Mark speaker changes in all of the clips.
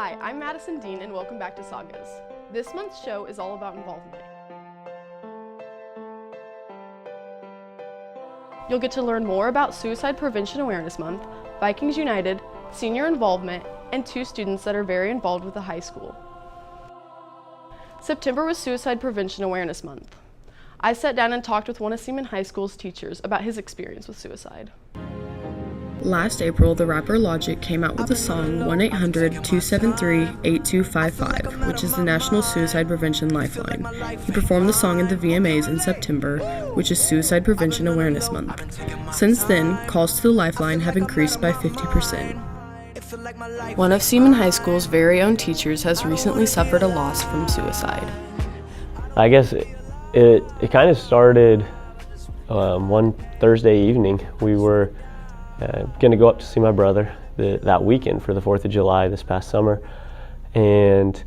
Speaker 1: Hi, I'm Madison Dean and welcome back to Sagas. This month's show is all about involvement. You'll get to learn more about Suicide Prevention Awareness Month, Vikings United, senior involvement, and 2 students that are very involved with the high school. September was Suicide Prevention Awareness Month. I sat down and talked with one of Seaman High School's teachers about his experience with suicide.
Speaker 2: Last April, the rapper Logic came out with the song 1-800-273-8255, which is the National Suicide Prevention Lifeline. He performed the song at the VMAs in September, which is Suicide Prevention Awareness Month. Since then, calls to the Lifeline have increased by 50%. One of Seaman High School's very own teachers has recently suffered a loss from suicide.
Speaker 3: I guess it kind of started one Thursday evening. We were going to go up to see my brother that weekend for the 4th of July this past summer. And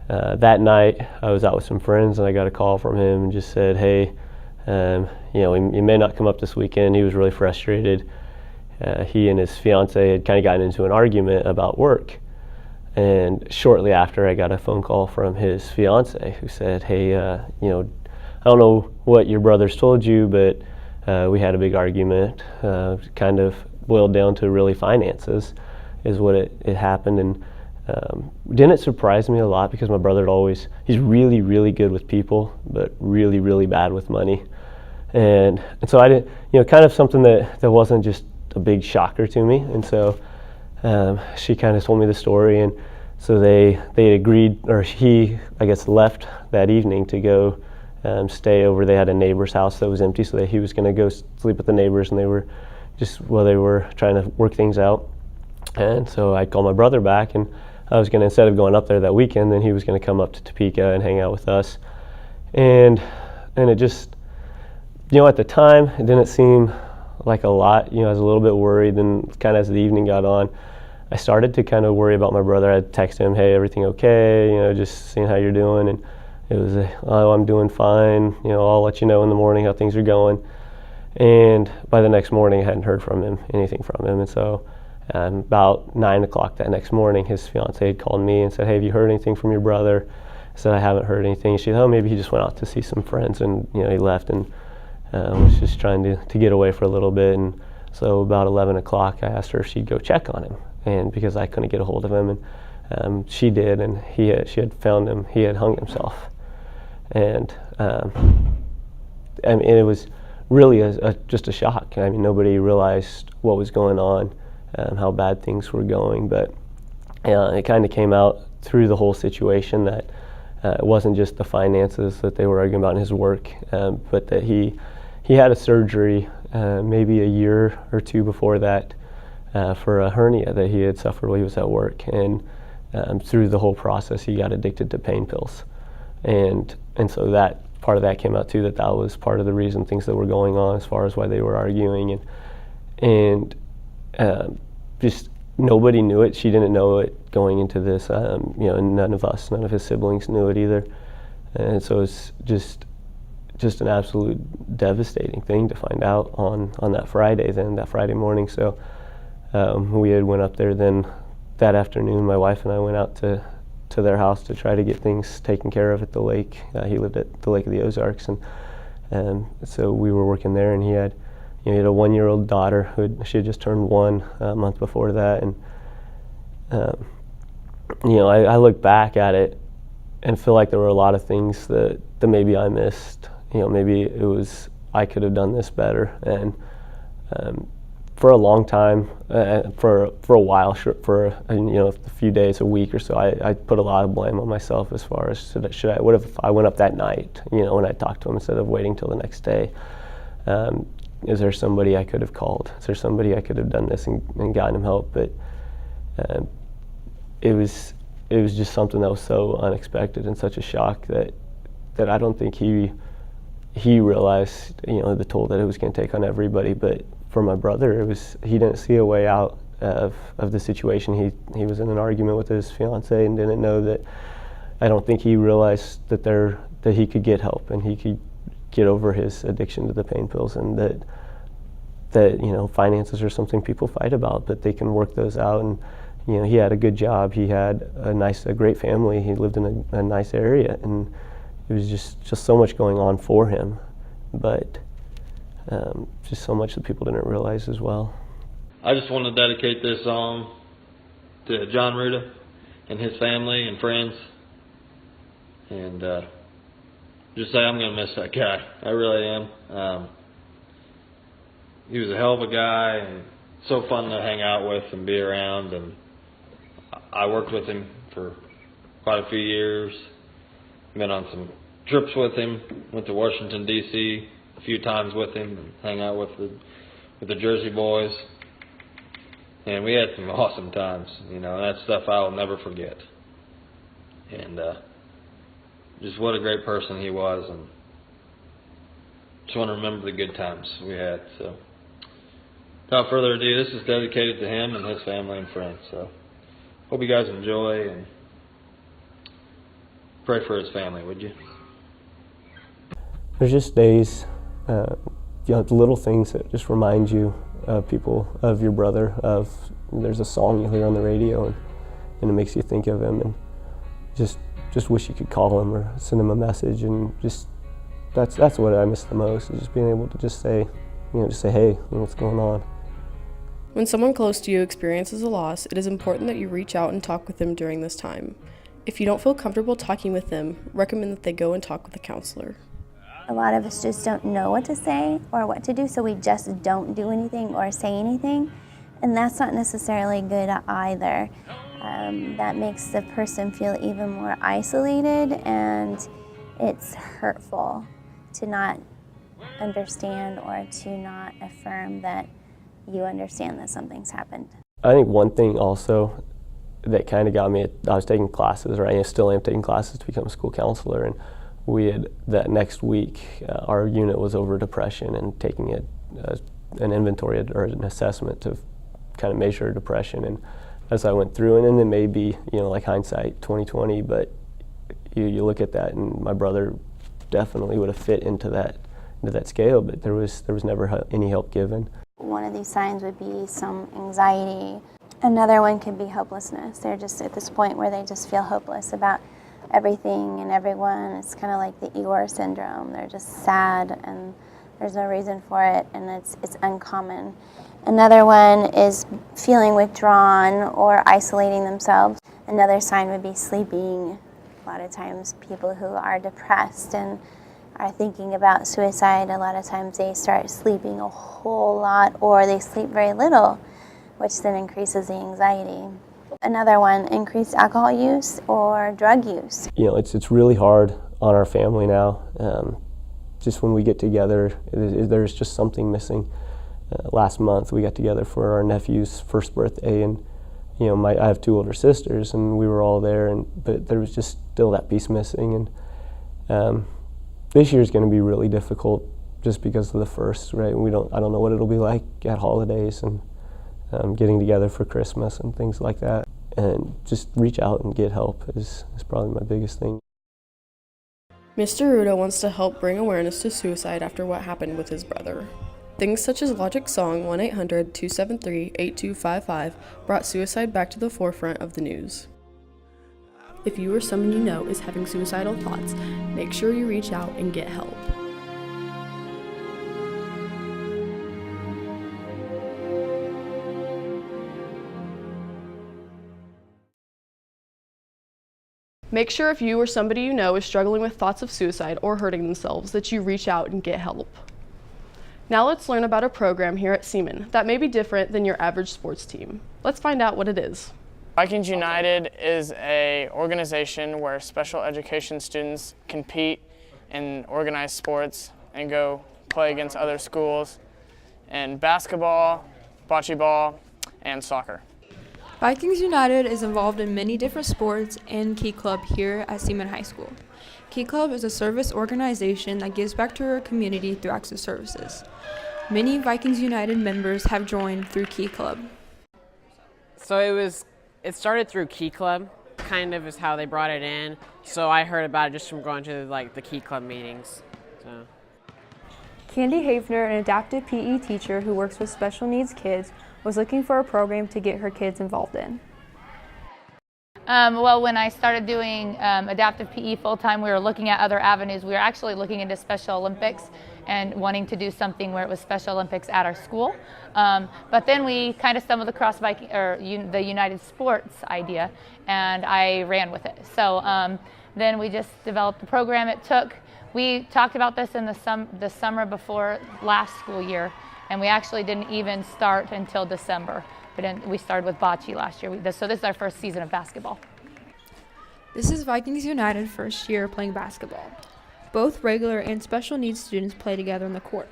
Speaker 3: that night I was out with some friends and I got a call from him and just said, hey, you may not come up this weekend. He was really frustrated. He and his fiance had kind of gotten into an argument about work. And shortly after I got a phone call from his fiance who said, hey, I don't know what your brother's told you, but we had a big argument, kind of boiled down to really finances is what it happened. And didn't surprise me a lot because my brother he's really, really good with people, but really, really bad with money. And so I didn't, kind of something that wasn't just a big shocker to me. And so she kind of told me the story, and so they agreed, or he, I guess, left that evening to go stay over. They had a neighbor's house that was empty, so he was going to go sleep with the neighbors, and they were trying to work things out. And so I called my brother back, and I was going to, instead of going up there that weekend, then he was going to come up to Topeka and hang out with us. And it just, at the time, it didn't seem like a lot. I was a little bit worried. Then kind of as the evening got on, I started to kind of worry about my brother. I'd text him, hey, everything okay? Just seeing how you're doing. And it was, oh, I'm doing fine. I'll let you know in the morning how things are going. And by the next morning, I hadn't heard anything from him. And so about 9 o'clock that next morning, his fiance had called me and said, hey, have you heard anything from your brother? I said, I haven't heard anything. She said, oh, maybe he just went out to see some friends, and he left and was just trying to get away for a little bit. And so about 11 o'clock, I asked her if she'd go check on him, and because I couldn't get a hold of him. And she did, and she had found him. He had hung himself. And it was really just a shock. Nobody realized what was going on, how bad things were going, but it kind of came out through the whole situation that it wasn't just the finances that they were arguing about in his work, but that he had a surgery maybe a year or 2 before that for a hernia that he had suffered while he was at work, and through the whole process he got addicted to pain pills, and so that part of that came out too, that was part of the reason things that were going on as far as why they were arguing, and just nobody knew it. She didn't know it going into this, and none of his siblings knew it either, and so it's just an absolute devastating thing to find out on that Friday morning. So we had went up there then that afternoon. My wife and I went out to their house to try to get things taken care of at the lake. He lived at the Lake of the Ozarks, and so we were working there, and he had a 1-year-old daughter she had just turned 1 a month before that. And I look back at it and feel like there were a lot of things that maybe I missed. Maybe it was, I could have done this better. And for a long time, for a while, for a few days, a week or so, I put a lot of blame on myself as far as what if I went up that night, when I talked to him instead of waiting till the next day. Is there somebody I could have called? Is there somebody I could have done this and gotten him help? But it was just something that was so unexpected and such a shock that I don't think he realized the toll that it was going to take on everybody. But for my brother, he didn't see a way out of the situation. He was in an argument with his fiance and didn't know that. I don't think he realized that he could get help and he could get over his addiction to the pain pills, and that finances are something people fight about, but they can work those out. And he had a good job. He had a great family. He lived in a nice area, and it was just so much going on for him. But just so much that people didn't realize as well.
Speaker 4: I just want to dedicate this song to John Ruda and his family and friends, and just say I'm going to miss that guy. I really am. He was a hell of a guy and so fun to hang out with and be around, and I worked with him for quite a few years. Been on some trips with him. Went to Washington, D.C. a few times with him and hang out with the Jersey boys. And we had some awesome times, and that's stuff I'll never forget. And just what a great person he was, and just want to remember the good times we had. So without further ado, this is dedicated to him and his family and friends. So hope you guys enjoy, and pray for his family, would you?
Speaker 3: There's just days, little things that just remind you of people, of your brother, there's a song you hear on the radio and it makes you think of him, and just wish you could call him or send him a message, and just that's what I miss the most, is just being able to just say, hey, what's going on.
Speaker 1: When someone close to you experiences a loss, it is important that you reach out and talk with them during this time. If you don't feel comfortable talking with them, recommend that they go and talk with a counselor.
Speaker 5: A lot of us just don't know what to say or what to do, so we just don't do anything or say anything, and that's not necessarily good either. That makes the person feel even more isolated, and it's hurtful to not understand or to not affirm that you understand that something's happened.
Speaker 3: I think one thing also that kind of got me, I was taking classes, or I still am taking classes to become a school counselor, and that next week, our unit was over depression and taking an inventory or an assessment to kind of measure depression. And as I went through, and it may be, like hindsight 2020, but you look at that, and my brother definitely would have fit into that scale, but there was never any help given.
Speaker 5: One of these signs would be some anxiety. Another one could be hopelessness. They're just at this point where they just feel hopeless about everything and everyone. It's kind of like the Eeyore syndrome. They're just sad and there's no reason for it, and it's uncommon. Another one is feeling withdrawn or isolating themselves. Another sign would be sleeping. A lot of times people who are depressed and are thinking about suicide, a lot of times they start sleeping a whole lot, or they sleep very little, which then increases the anxiety. Another one, increased alcohol use or drug use.
Speaker 3: It's really hard on our family now. Just when we get together, there's just something missing. Last month we got together for our nephew's first birthday, and I have two older sisters, and we were all there, but there was just still that piece missing. And this year's going to be really difficult just because of the first, right? I don't know what it'll be like at holidays and getting together for Christmas and things like that. And just reach out and get help is probably my biggest thing.
Speaker 1: Mr. Ruda wants to help bring awareness to suicide after what happened with his brother. Things such as Logic's song 1-800-273-8255 brought suicide back to the forefront of the news. If you or someone you know is having suicidal thoughts, make sure you reach out and get help. Make sure if you or somebody you know is struggling with thoughts of suicide or hurting themselves that you reach out and get help. Now let's learn about a program here at Seaman that may be different than your average sports team. Let's find out what it is.
Speaker 6: Vikings United is an organization where special education students compete in organized sports and go play against other schools in basketball, bocce ball, and soccer.
Speaker 7: Vikings United is involved in many different sports and Key Club here at Seaman High School. Key Club is a service organization that gives back to our community through acts of services. Many Vikings United members have joined through Key Club.
Speaker 8: So it started through Key Club, kind of is how they brought it in. So I heard about it just from going to the Key Club meetings. So.
Speaker 9: Candy Havner, an adaptive PE teacher who works with special needs kids, was looking for a program to get her kids involved in.
Speaker 10: Well, when I started doing adaptive PE full-time, we were looking at other avenues. We were actually looking into Special Olympics and wanting to do something where it was Special Olympics at our school. But then we kind of stumbled across the United Sports idea, and I ran with it. So then we just developed the program. We talked about this in the summer before last school year, and we actually didn't even start until December. But we started with bocce last year. So this is our first season of basketball.
Speaker 7: This is Vikings United first year playing basketball. Both regular and special needs students play together on the court.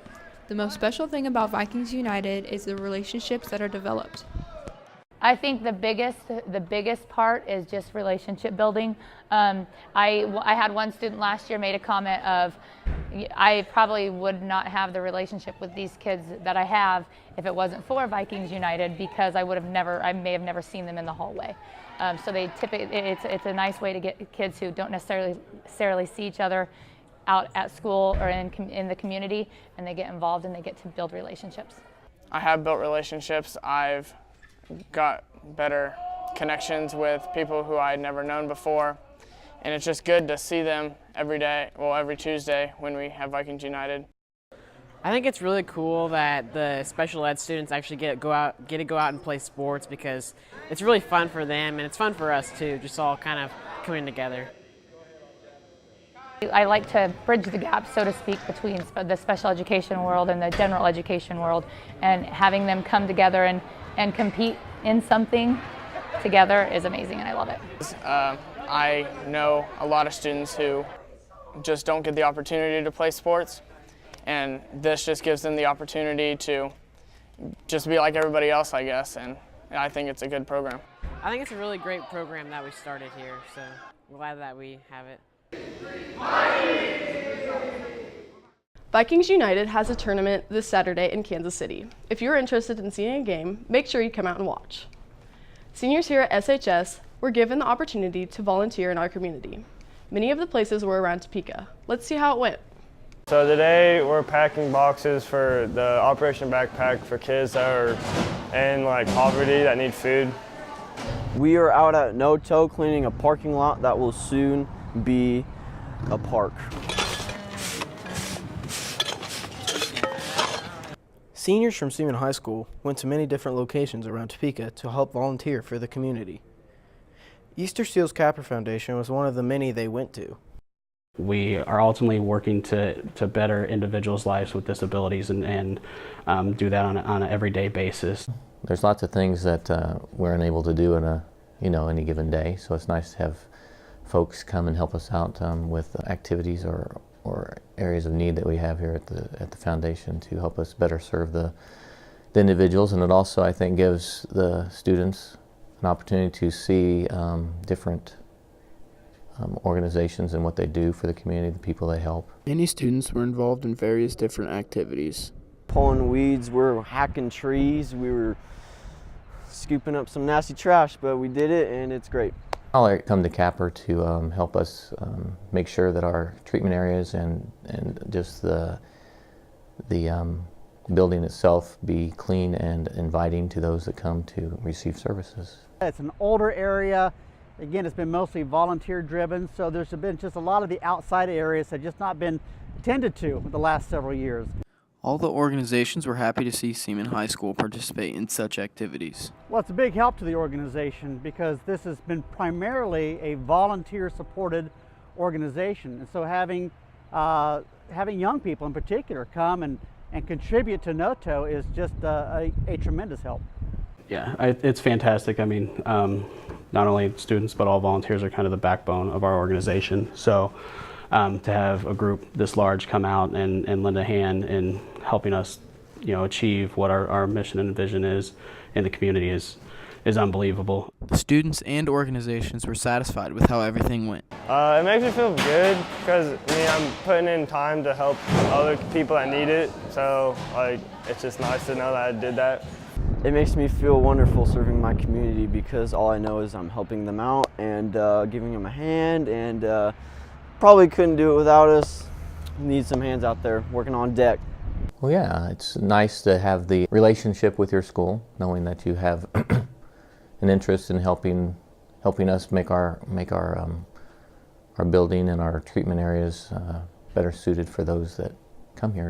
Speaker 7: The most special thing about Vikings United is the relationships that are developed.
Speaker 10: I think the biggest part is just relationship building. I had one student last year made a comment of, I probably would not have the relationship with these kids that I have if it wasn't for Vikings United, because I may have never seen them in the hallway. So it's a nice way to get kids who don't necessarily see each other out at school or in the community, and they get involved and they get to build relationships.
Speaker 6: I have built relationships. I've got better connections with people who I'd never known before, and it's just good to see them every day, well, every Tuesday when we have Vikings United.
Speaker 8: I think it's really cool that the special ed students actually get to go out and play sports, because it's really fun for them and it's fun for us too, just all kind of coming together.
Speaker 10: I like to bridge the gap, so to speak, between the special education world and the general education world, and having them come together and compete in something together is amazing, and I love it.
Speaker 6: I know a lot of students who just don't get the opportunity to play sports, and this just gives them the opportunity to just be like everybody else, I guess, and I think it's a good program.
Speaker 8: I think it's a really great program that we started here, so I'm glad that we have it.
Speaker 1: Vikings United has a tournament this Saturday in Kansas City. If you're interested in seeing a game, make sure you come out and watch. Seniors here at SHS were given the opportunity to volunteer in our community. Many of the places were around Topeka. Let's see how it went.
Speaker 11: So today we're packing boxes for the Operation Backpack for kids that are in poverty that need food.
Speaker 12: We are out at Noto cleaning a parking lot that will soon be a park.
Speaker 13: Seniors from Seaman High School went to many different locations around Topeka to help volunteer for the community. Easter Seals Capper Foundation was one of the many they went to.
Speaker 14: We are ultimately working to better individuals' lives with disabilities and do that on an everyday basis.
Speaker 15: There's lots of things that we're unable to do in any given day, so it's nice to have folks come and help us out with activities or areas of need that we have here at the foundation to help us better serve the individuals. And it also, I think, gives the students an opportunity to see different organizations and what they do for the community, the people they help.
Speaker 13: Many students were involved in various different activities.
Speaker 12: Pulling weeds, we were hacking trees, we were scooping up some nasty trash, but we did it and it's great.
Speaker 15: I'll come to Capper to help us make sure that our treatment areas and just the building itself be clean and inviting to those that come to receive services.
Speaker 16: It's an older area. Again, it's been mostly volunteer driven, so there's been just a lot of the outside areas that have just not been tended to the last several years.
Speaker 13: All the organizations were happy to see Seaman High School participate in such activities.
Speaker 16: Well, it's a big help to the organization because this has been primarily a volunteer-supported organization. And so having young people in particular come and contribute to Noto is just a tremendous help.
Speaker 14: Yeah, it's fantastic. I mean, not only students, but all volunteers are kind of the backbone of our organization. So to have a group this large come out and lend a hand in helping us, achieve what our mission and vision is in the community is unbelievable.
Speaker 13: The students and organizations were satisfied with how everything went.
Speaker 11: It makes me feel good because I'm putting in time to help other people that need it. So it's just nice to know that I did that.
Speaker 12: It makes me feel wonderful serving my community because all I know is I'm helping them out and giving them a hand, and probably couldn't do it without us. Need some hands out there working on deck.
Speaker 15: Well, yeah, it's nice to have the relationship with your school, knowing that you have an interest in helping helping us make our building and our treatment areas better suited for those that come here.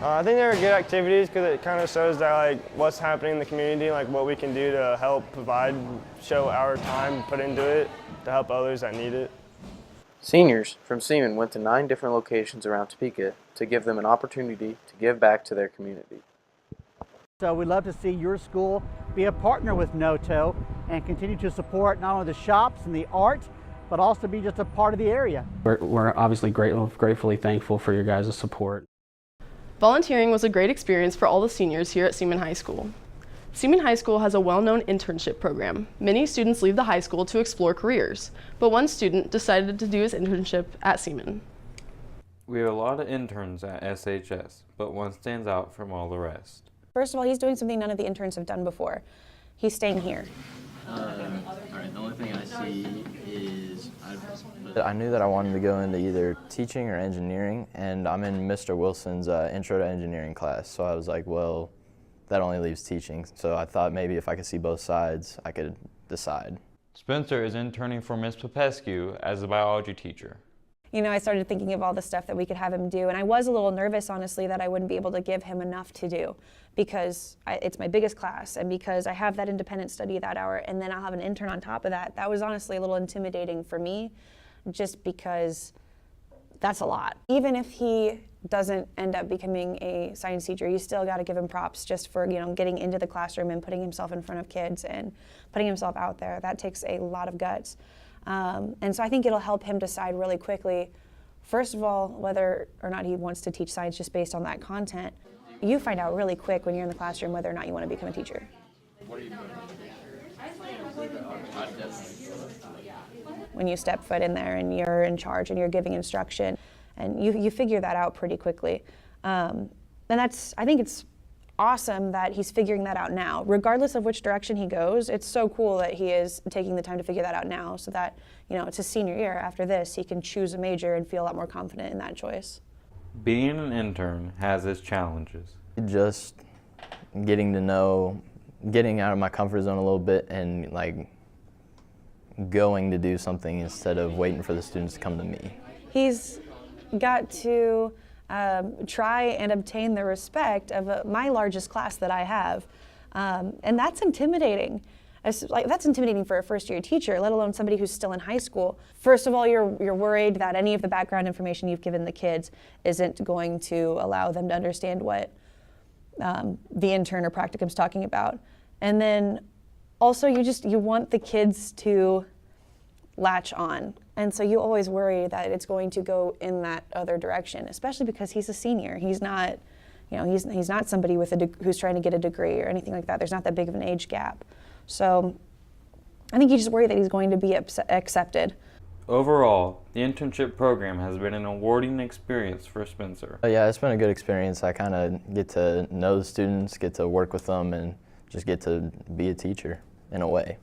Speaker 11: I think they're good activities because it kind of shows that like what's happening in the community, like what we can do to help provide, show our time put into it to help others that need it.
Speaker 17: Seniors from Seaman went to 9 different locations around Topeka to give them an opportunity to give back to their community.
Speaker 16: So we'd love to see your school be a partner with NOTO and continue to support not only the shops and the art, but also be just a part of the area.
Speaker 14: We're obviously gratefully thankful for your guys' support.
Speaker 1: Volunteering was a great experience for all the seniors here at Seaman High School. Seaman High School has a well-known internship program. Many students leave the high school to explore careers, but one student decided to do his internship at Seaman.
Speaker 18: We have a lot of interns at SHS, but one stands out from all the rest.
Speaker 19: First of all, he's doing something none of the interns have done before. He's staying here.
Speaker 20: Alright, the only thing I see is
Speaker 12: I knew that I wanted to go into either teaching or engineering, and I'm in Mr. Wilson's Intro to Engineering class, so I was like, well, that only leaves teaching. So I thought maybe if I could see both sides, I could decide.
Speaker 18: Spencer is interning for Ms. Popescu as a biology teacher.
Speaker 19: You know, I started thinking of all the stuff that we could have him do, and I was a little nervous, honestly, that I wouldn't be able to give him enough to do because it's my biggest class, and because I have that independent study that hour, and then I'll have an intern on top of that. That was honestly a little intimidating for me, just because that's a lot. Even if he doesn't end up becoming a science teacher, you still got to give him props just for, you know, getting into the classroom and putting himself in front of kids and putting himself out there. That takes a lot of guts. And so I think it'll help him decide really quickly, first of all, whether or not he wants to teach science just based on that content. You find out really quick when you're in the classroom whether or not you want to become a teacher. When you step foot in there and you're in charge and you're giving instruction, and you figure that out pretty quickly. And I think it's awesome that he's figuring that out now. Regardless of which direction he goes, it's so cool that he is taking the time to figure that out now so that, you know, it's his senior year. After this, he can choose a major and feel a lot more confident in that choice.
Speaker 18: Being an intern has its challenges.
Speaker 12: Just getting to know, getting out of my comfort zone a little bit and like going to do something instead of waiting for the students to come to me. He's
Speaker 19: got to try and obtain the respect of my largest class that I have. And that's intimidating. That's intimidating for a first-year teacher, let alone somebody who's still in high school. First of all, you're worried that any of the background information you've given the kids isn't going to allow them to understand what the intern or practicum's talking about. And then also you want the kids to latch on. And so you always worry that it's going to go in that other direction, especially because he's a senior. He's not, you know, he's not somebody with who's trying to get a degree or anything like that. There's not that big of an age gap. So I think you just worry that he's going to be accepted.
Speaker 18: Overall, the internship program has been an rewarding experience for Spencer.
Speaker 12: Yeah, it's been a good experience. I kind of get to know the students, get to work with them, and just get to be a teacher in a way.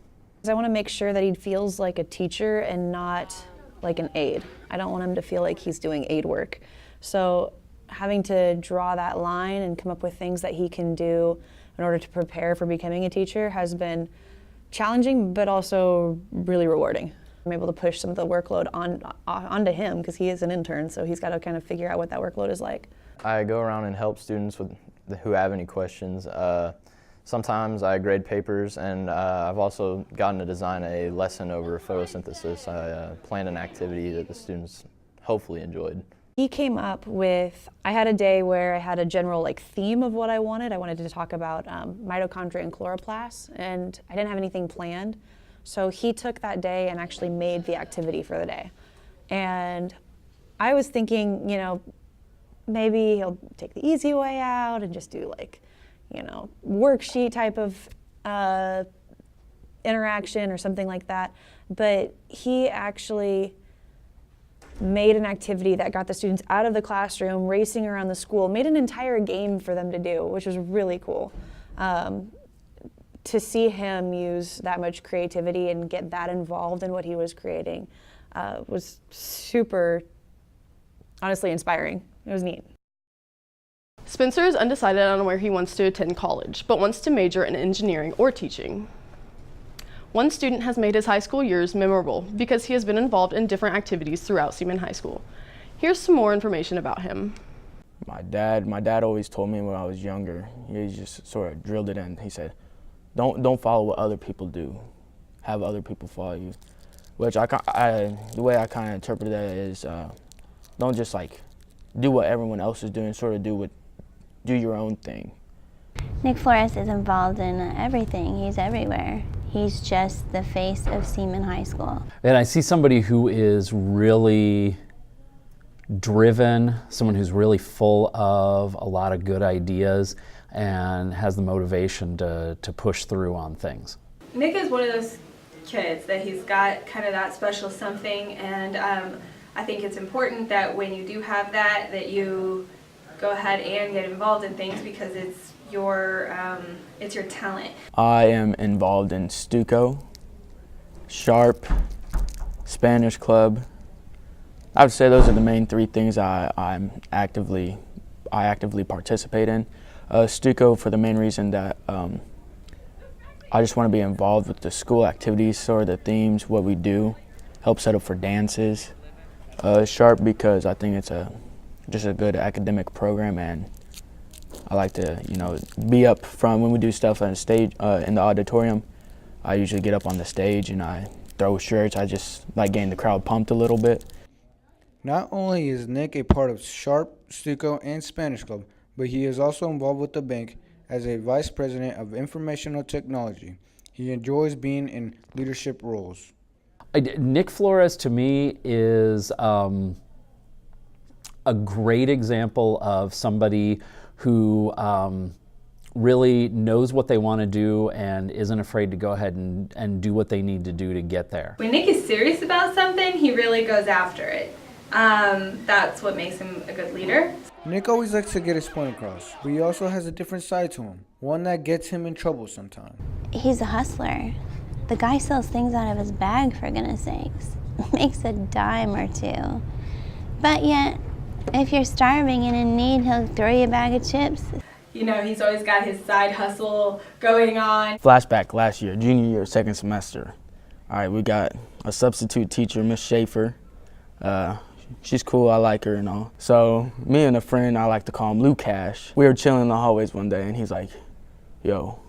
Speaker 19: I want to make sure that he feels like a teacher and not like an aide. I don't want him to feel like he's doing aide work. So having to draw that line and come up with things that he can do in order to prepare for becoming a teacher has been challenging, but also really rewarding. I'm able to push some of the workload onto him because he is an intern, so he's got to kind of figure out what that workload is like.
Speaker 12: I go around and help students who have any questions. Sometimes I grade papers, and I've also gotten to design a lesson over photosynthesis. I planned an activity that the students hopefully enjoyed.
Speaker 19: He came up with, I had a day where I had a general theme of what I wanted. I wanted to talk about mitochondria and chloroplasts, and I didn't have anything planned. So he took that day and actually made the activity for the day. And I was thinking, you know, maybe he'll take the easy way out and just do worksheet type of interaction or something like that. But he actually made an activity that got the students out of the classroom, racing around the school, made an entire game for them to do, which was really cool. To see him use that much creativity and get that involved in what he was creating was super, honestly, inspiring. It was neat.
Speaker 1: Spencer is undecided on where he wants to attend college, but wants to major in engineering or teaching. One student has made his high school years memorable because he has been involved in different activities throughout Seaman High School. Here's some more information about him.
Speaker 21: My dad always told me when I was younger, he just sort of drilled it in. He said, don't follow what other people do. Have other people follow you. Which the way I kind of interpret that is, don't just like do what everyone else is doing, sort of do your own thing.
Speaker 5: Nick Flores is involved in everything. He's everywhere. He's just the face of Seaman High School.
Speaker 22: And I see somebody who is really driven, someone who's really full of a lot of good ideas and has the motivation to push through on things.
Speaker 23: Nick is one of those kids that he's got kind of that special something, and I think it's important that when you do have that you go ahead and get involved in things because it's your talent.
Speaker 21: I am involved in Stuco, Sharp, Spanish Club. I would say those are the main three things I actively participate in. Stuco for the main reason that I just want to be involved with the school activities, sort of the themes, what we do, help set up for dances. Sharp because I think it's just a good academic program, and I like to be up front when we do stuff on stage in the auditorium. I usually get up on the stage and I throw shirts. I just like getting the crowd pumped a little bit.
Speaker 24: Not only is Nick a part of Sharp, Stuco, and Spanish Club, but he is also involved with the bank as a vice president of informational technology. He enjoys being in leadership roles.
Speaker 22: Nick Flores to me is a great example of somebody who really knows what they want to do and isn't afraid to go ahead and do what they need to do to get there.
Speaker 23: When Nick is serious about something, he really goes after it. That's what makes him a good leader.
Speaker 24: Nick always likes to get his point across, but he also has a different side to him, one that gets him in trouble sometimes.
Speaker 5: He's a hustler. The guy sells things out of his bag, for goodness sakes. Makes a dime or two. But yet, if you're starving and in need, he'll throw you a bag of chips.
Speaker 23: He's always got his side hustle going on.
Speaker 21: Flashback last year, junior year, second semester. All right, we got a substitute teacher, Miss Schaefer. She's cool, I like her and all. So me and a friend, I like to call him Lukash. We were chilling in the hallways one day and he's like, yo,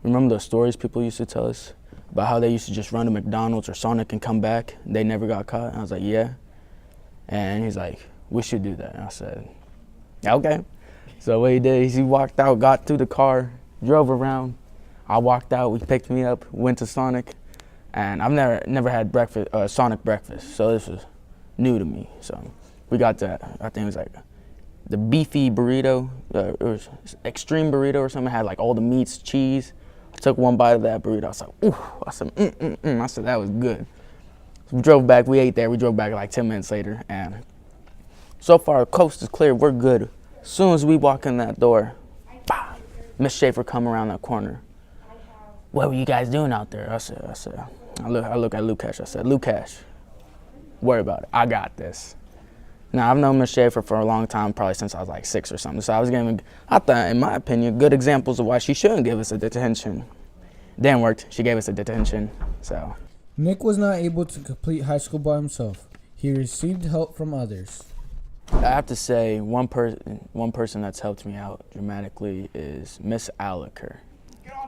Speaker 21: remember those stories people used to tell us about how they used to just run to McDonald's or Sonic and come back? They never got caught. And I was like, yeah. And he's like, we should do that. And I said, okay. So what he did is he walked out, got to the car, drove around. I walked out, we picked me up, went to Sonic. And I've never had breakfast, Sonic breakfast, so this was new to me. So we got that. I think it was like the beefy burrito, it was extreme burrito or something. It had like all the meats, cheese. I took one bite of that burrito. I was like, ooh. I said, I said that was good. So we drove back. We ate there. We drove back like 10 minutes later, and so far the coast is clear. We're good. As soon as we walk in that door, bah, Miss Schaefer come around that corner. What were you guys doing out there? I look at Lukash. I said, Lukash, worry about it. I got this. Now, I've known Miss Schaefer for a long time, probably since I was like 6 or something. So I was giving, I thought, in my opinion, good examples of why she shouldn't give us a detention. Didn't work. She gave us a detention. So
Speaker 24: Nick was not able to complete high school by himself. He received help from others.
Speaker 21: I have to say one person that's helped me out dramatically is Miss Aliker.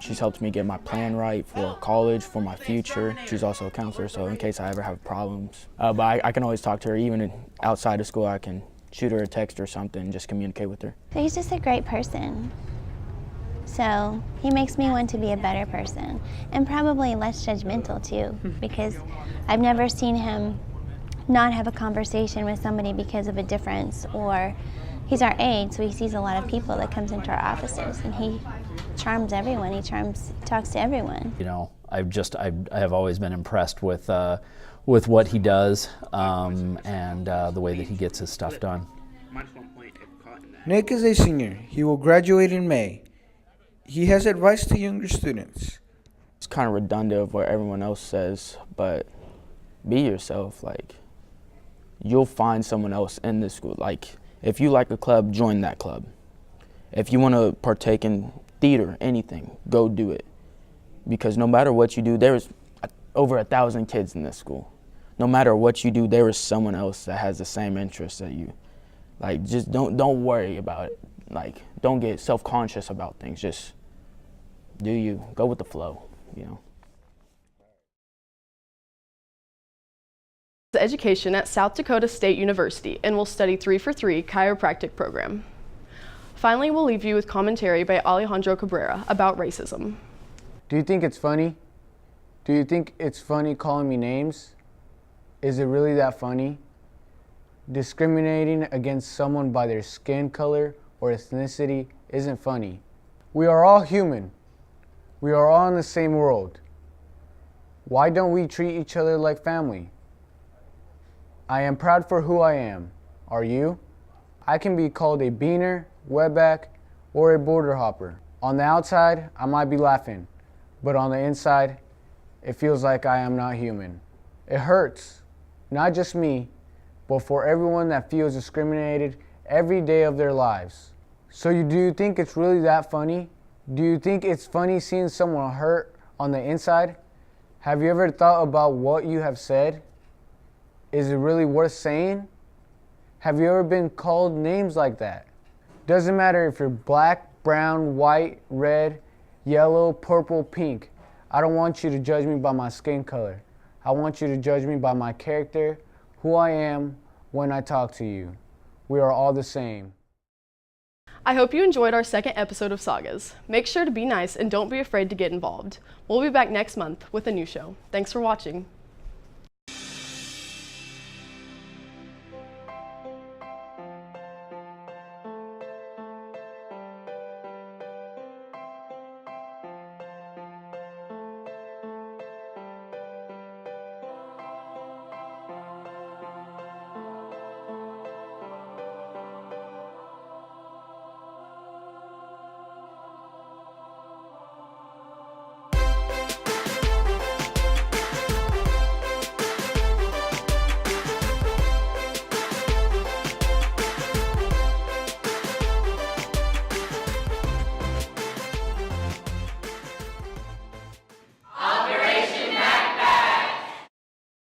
Speaker 21: She's helped me get my plan right for college, for my future. She's also a counselor, so in case I ever have problems. But I can always talk to her, even outside of school. I can shoot her a text or something and just communicate with her.
Speaker 5: He's just a great person. So he makes me want to be a better person, and probably less judgmental too, because I've never seen him not have a conversation with somebody because of a difference, or he's our aide, so he sees a lot of people that comes into our offices, and he charms everyone. He talks to everyone.
Speaker 22: You know, I have always been impressed with what he does and the way that he gets his stuff done.
Speaker 24: Nick is a senior. He will graduate in May. He has advice to younger students.
Speaker 21: It's kind of redundant of what everyone else says, but be yourself. Like, you'll find someone else in this school. Like, if you like a club, join that club. If you want to partake in theater, anything, go do it. Because no matter what you do, there's over 1,000 kids in this school. No matter what you do, there is someone else that has the same interests that you. Like, just don't worry about it. Like, don't get self-conscious about things. Just do you. Go with the flow, you know.
Speaker 1: Education at South Dakota State University and will study 3-for-3 chiropractic program. Finally, we'll leave you with commentary by Alejandro Cabrera about racism.
Speaker 2: Do you think it's funny? Do you think it's funny calling me names? Is it really that funny? Discriminating against someone by their skin color or ethnicity isn't funny. We are all human. We are all in the same world. Why don't we treat each other like family? I am proud for who I am. Are you? I can be called a beaner, wetback, or a border hopper. On the outside, I might be laughing, but on the inside, it feels like I am not human. It hurts, not just me, but for everyone that feels discriminated every day of their lives. So do you think it's really that funny? Do you think it's funny seeing someone hurt on the inside? Have you ever thought about what you have said? Is it really worth saying? Have you ever been called names like that? Doesn't matter if you're black, brown, white, red, yellow, purple, pink. I don't want you to judge me by my skin color. I want you to judge me by my character, who I am when I talk to you. We are all the same.
Speaker 1: I hope you enjoyed our second episode of Sagas. Make sure to be nice and don't be afraid to get involved. We'll be back next month with a new show. Thanks for watching.